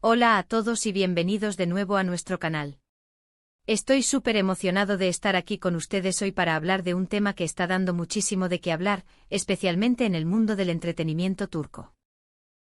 Hola a todos y bienvenidos de nuevo a nuestro canal. Estoy súper emocionado de estar aquí con ustedes hoy para hablar de un tema que está dando muchísimo de qué hablar, especialmente en el mundo del entretenimiento turco.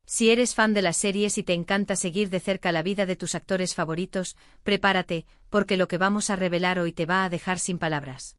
Si eres fan de las series y te encanta seguir de cerca la vida de tus actores favoritos, prepárate, porque lo que vamos a revelar hoy te va a dejar sin palabras.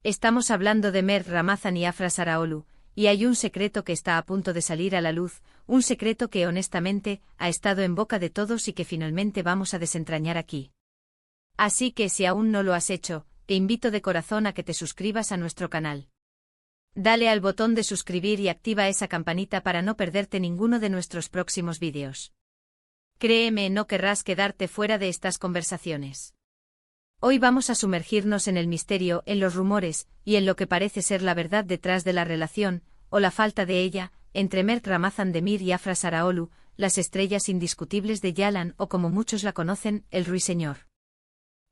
Estamos hablando de Mert Ramazan y Afra Sarıoğlu, y hay un secreto que está a punto de salir a la luz, un secreto que honestamente ha estado en boca de todos y que finalmente vamos a desentrañar aquí. Así que si aún no lo has hecho, te invito de corazón a que te suscribas a nuestro canal. Dale al botón de suscribir y activa esa campanita para no perderte ninguno de nuestros próximos vídeos. Créeme, no querrás quedarte fuera de estas conversaciones. Hoy vamos a sumergirnos en el misterio, en los rumores, y en lo que parece ser la verdad detrás de la relación, o la falta de ella, entre Mert Ramazan Demir y Afra Sarıoğlu, las estrellas indiscutibles de Yalan o como muchos la conocen, el Ruiseñor.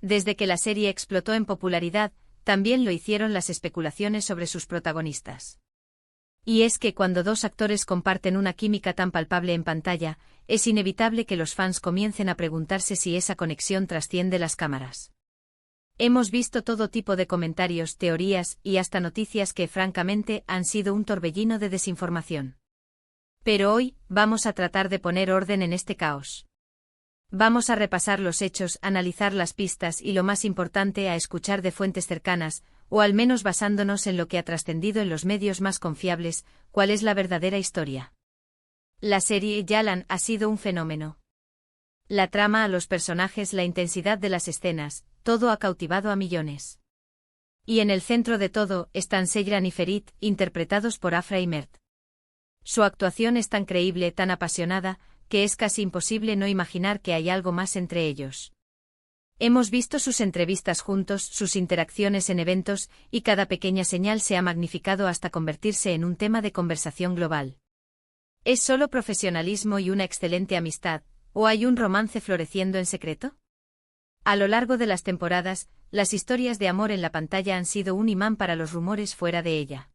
Desde que la serie explotó en popularidad, también lo hicieron las especulaciones sobre sus protagonistas. Y es que cuando dos actores comparten una química tan palpable en pantalla, es inevitable que los fans comiencen a preguntarse si esa conexión trasciende las cámaras. Hemos visto todo tipo de comentarios, teorías y hasta noticias que francamente han sido un torbellino de desinformación. Pero hoy, vamos a tratar de poner orden en este caos. Vamos a repasar los hechos, analizar las pistas y lo más importante, a escuchar de fuentes cercanas, o al menos basándonos en lo que ha trascendido en los medios más confiables, cuál es la verdadera historia. La serie Yalan ha sido un fenómeno. La trama, los personajes, la intensidad de las escenas, todo ha cautivado a millones. Y en el centro de todo están Seyran y Ferit, interpretados por Afra y Mert. Su actuación es tan creíble, tan apasionada, que es casi imposible no imaginar que hay algo más entre ellos. Hemos visto sus entrevistas juntos, sus interacciones en eventos, y cada pequeña señal se ha magnificado hasta convertirse en un tema de conversación global. ¿Es solo profesionalismo y una excelente amistad, o hay un romance floreciendo en secreto? A lo largo de las temporadas, las historias de amor en la pantalla han sido un imán para los rumores fuera de ella.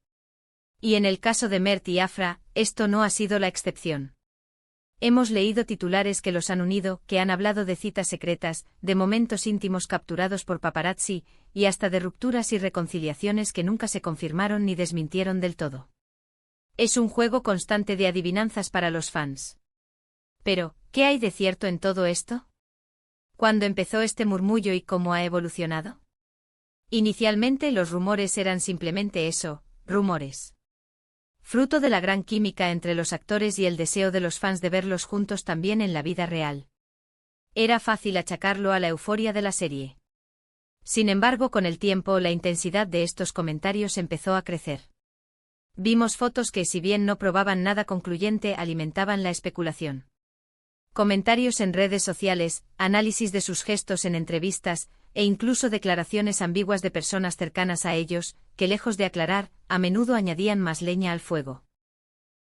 Y en el caso de Mert y Afra, esto no ha sido la excepción. Hemos leído titulares que los han unido, que han hablado de citas secretas, de momentos íntimos capturados por paparazzi, y hasta de rupturas y reconciliaciones que nunca se confirmaron ni desmintieron del todo. Es un juego constante de adivinanzas para los fans. Pero, ¿qué hay de cierto en todo esto? ¿Cuándo empezó este murmullo y cómo ha evolucionado? Inicialmente los rumores eran simplemente eso, rumores. Fruto de la gran química entre los actores y el deseo de los fans de verlos juntos también en la vida real. Era fácil achacarlo a la euforia de la serie. Sin embargo, con el tiempo la intensidad de estos comentarios empezó a crecer. Vimos fotos que, si bien no probaban nada concluyente, alimentaban la especulación. Comentarios en redes sociales, análisis de sus gestos en entrevistas, e incluso declaraciones ambiguas de personas cercanas a ellos, que lejos de aclarar, a menudo añadían más leña al fuego.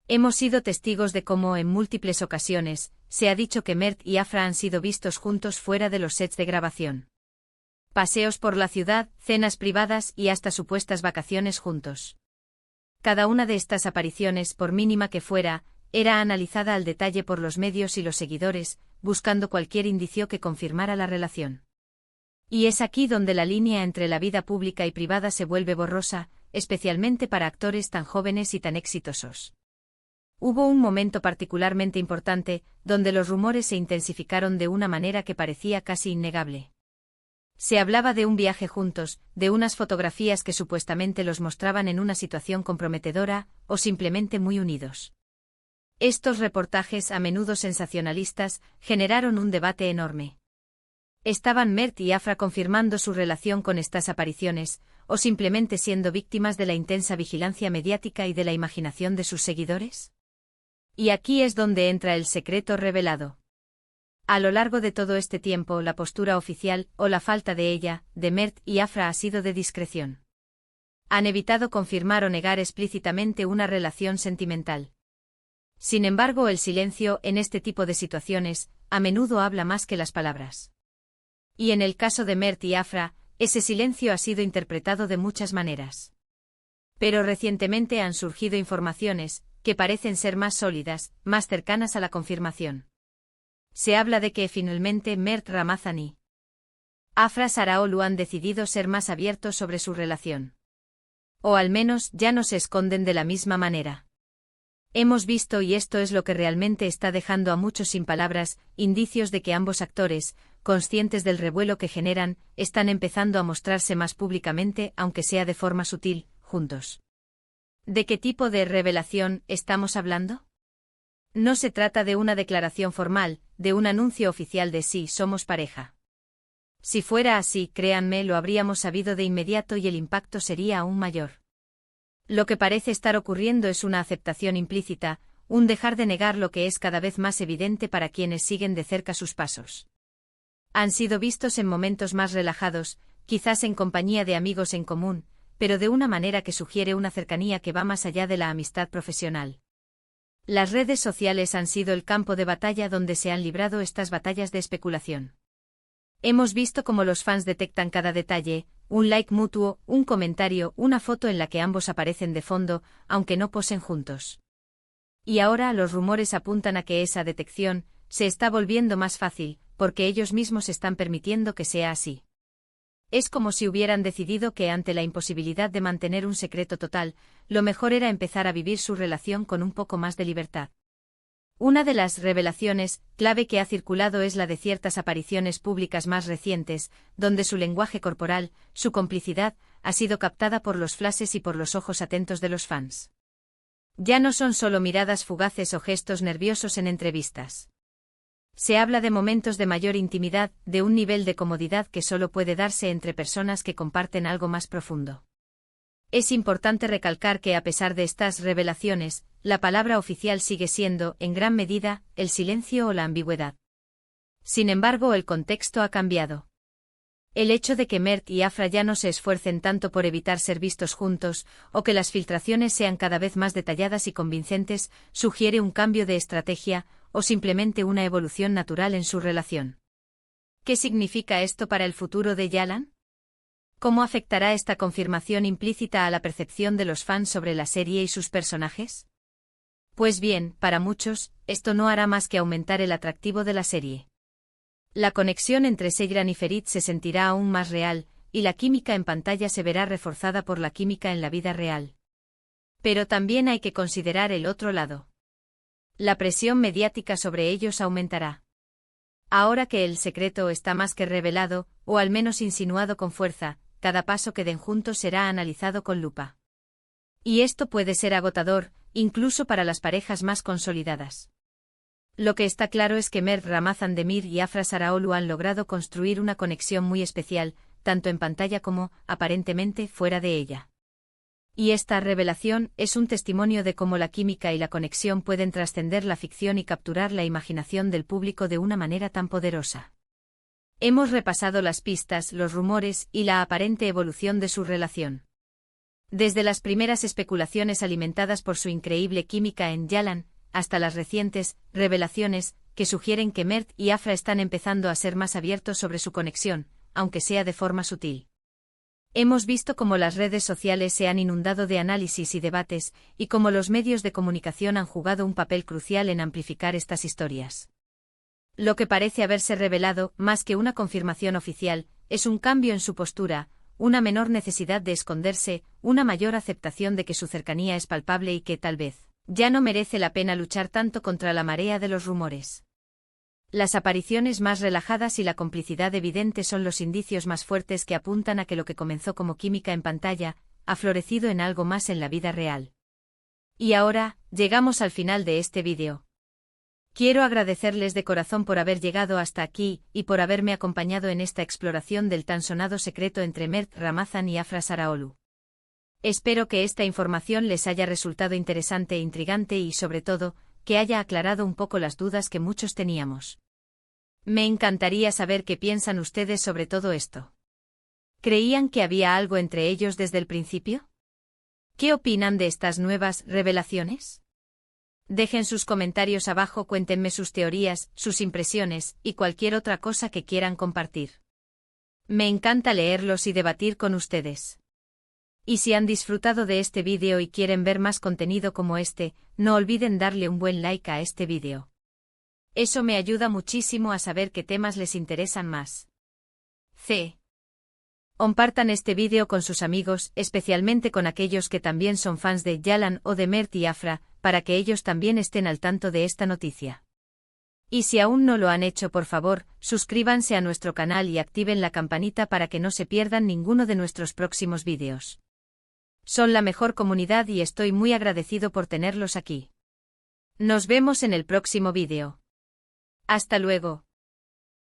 Hemos sido testigos de cómo en múltiples ocasiones se ha dicho que Mert y Afra han sido vistos juntos fuera de los sets de grabación. Paseos por la ciudad, cenas privadas y hasta supuestas vacaciones juntos. Cada una de estas apariciones, por mínima que fuera, era analizada al detalle por los medios y los seguidores, buscando cualquier indicio que confirmara la relación. Y es aquí donde la línea entre la vida pública y privada se vuelve borrosa, especialmente para actores tan jóvenes y tan exitosos. Hubo un momento particularmente importante, donde los rumores se intensificaron de una manera que parecía casi innegable. Se hablaba de un viaje juntos, de unas fotografías que supuestamente los mostraban en una situación comprometedora, o simplemente muy unidos. Estos reportajes, a menudo sensacionalistas, generaron un debate enorme. ¿Estaban Mert y Afra confirmando su relación con estas apariciones, o simplemente siendo víctimas de la intensa vigilancia mediática y de la imaginación de sus seguidores? Y aquí es donde entra el secreto revelado. A lo largo de todo este tiempo, la postura oficial, o la falta de ella, de Mert y Afra ha sido de discreción. Han evitado confirmar o negar explícitamente una relación sentimental. Sin embargo, el silencio, en este tipo de situaciones, a menudo habla más que las palabras. Y en el caso de Mert y Afra, ese silencio ha sido interpretado de muchas maneras. Pero recientemente han surgido informaciones, que parecen ser más sólidas, más cercanas a la confirmación. Se habla de que finalmente Mert Ramazan y Afra Saraolu han decidido ser más abiertos sobre su relación. O al menos ya no se esconden de la misma manera. Hemos visto, y esto es lo que realmente está dejando a muchos sin palabras, indicios de que ambos actores, conscientes del revuelo que generan, están empezando a mostrarse más públicamente, aunque sea de forma sutil, juntos. ¿De qué tipo de revelación estamos hablando? No se trata de una declaración formal, de un anuncio oficial de sí somos pareja. Si fuera así, créanme, lo habríamos sabido de inmediato y el impacto sería aún mayor. Lo que parece estar ocurriendo es una aceptación implícita, un dejar de negar lo que es cada vez más evidente para quienes siguen de cerca sus pasos. Han sido vistos en momentos más relajados, quizás en compañía de amigos en común, pero de una manera que sugiere una cercanía que va más allá de la amistad profesional. Las redes sociales han sido el campo de batalla donde se han librado estas batallas de especulación. Hemos visto cómo los fans detectan cada detalle, un like mutuo, un comentario, una foto en la que ambos aparecen de fondo, aunque no posen juntos. Y ahora los rumores apuntan a que esa detección se está volviendo más fácil, porque ellos mismos están permitiendo que sea así. Es como si hubieran decidido que ante la imposibilidad de mantener un secreto total, lo mejor era empezar a vivir su relación con un poco más de libertad. Una de las revelaciones clave que ha circulado es la de ciertas apariciones públicas más recientes, donde su lenguaje corporal, su complicidad, ha sido captada por los flashes y por los ojos atentos de los fans. Ya no son solo miradas fugaces o gestos nerviosos en entrevistas. Se habla de momentos de mayor intimidad, de un nivel de comodidad que solo puede darse entre personas que comparten algo más profundo. Es importante recalcar que a pesar de estas revelaciones, la palabra oficial sigue siendo, en gran medida, el silencio o la ambigüedad. Sin embargo, el contexto ha cambiado. El hecho de que Mert y Afra ya no se esfuercen tanto por evitar ser vistos juntos, o que las filtraciones sean cada vez más detalladas y convincentes, sugiere un cambio de estrategia, o simplemente una evolución natural en su relación. ¿Qué significa esto para el futuro de Yalan? ¿Cómo afectará esta confirmación implícita a la percepción de los fans sobre la serie y sus personajes? Pues bien, para muchos, esto no hará más que aumentar el atractivo de la serie. La conexión entre Seyran y Ferit se sentirá aún más real, y la química en pantalla se verá reforzada por la química en la vida real. Pero también hay que considerar el otro lado. La presión mediática sobre ellos aumentará. Ahora que el secreto está más que revelado, o al menos insinuado con fuerza, cada paso que den juntos será analizado con lupa. Y esto puede ser agotador, incluso para las parejas más consolidadas. Lo que está claro es que Mert Ramazan Demir y Afra Saraolu han logrado construir una conexión muy especial, tanto en pantalla como, aparentemente, fuera de ella. Y esta revelación es un testimonio de cómo la química y la conexión pueden trascender la ficción y capturar la imaginación del público de una manera tan poderosa. Hemos repasado las pistas, los rumores y la aparente evolución de su relación. Desde las primeras especulaciones alimentadas por su increíble química en Yalan, hasta las recientes revelaciones que sugieren que Mert y Afra están empezando a ser más abiertos sobre su conexión, aunque sea de forma sutil. Hemos visto cómo las redes sociales se han inundado de análisis y debates, y cómo los medios de comunicación han jugado un papel crucial en amplificar estas historias. Lo que parece haberse revelado, más que una confirmación oficial, es un cambio en su postura, una menor necesidad de esconderse, una mayor aceptación de que su cercanía es palpable y que, tal vez, ya no merece la pena luchar tanto contra la marea de los rumores. Las apariciones más relajadas y la complicidad evidente son los indicios más fuertes que apuntan a que lo que comenzó como química en pantalla, ha florecido en algo más en la vida real. Y ahora, llegamos al final de este vídeo. Quiero agradecerles de corazón por haber llegado hasta aquí, y por haberme acompañado en esta exploración del tan sonado secreto entre Mert Ramazan y Afra Saraolu. Espero que esta información les haya resultado interesante e intrigante y, sobre todo, que haya aclarado un poco las dudas que muchos teníamos. Me encantaría saber qué piensan ustedes sobre todo esto. ¿Creían que había algo entre ellos desde el principio? ¿Qué opinan de estas nuevas revelaciones? Dejen sus comentarios abajo, cuéntenme sus teorías, sus impresiones, y cualquier otra cosa que quieran compartir. Me encanta leerlos y debatir con ustedes. Y si han disfrutado de este vídeo y quieren ver más contenido como este, no olviden darle un buen like a este vídeo. Eso me ayuda muchísimo a saber qué temas les interesan más. C. Compartan este vídeo con sus amigos, especialmente con aquellos que también son fans de Yalan o de Mert y Afra, para que ellos también estén al tanto de esta noticia. Y si aún no lo han hecho, por favor, suscríbanse a nuestro canal y activen la campanita para que no se pierdan ninguno de nuestros próximos vídeos. Son la mejor comunidad y estoy muy agradecido por tenerlos aquí. Nos vemos en el próximo vídeo. Hasta luego.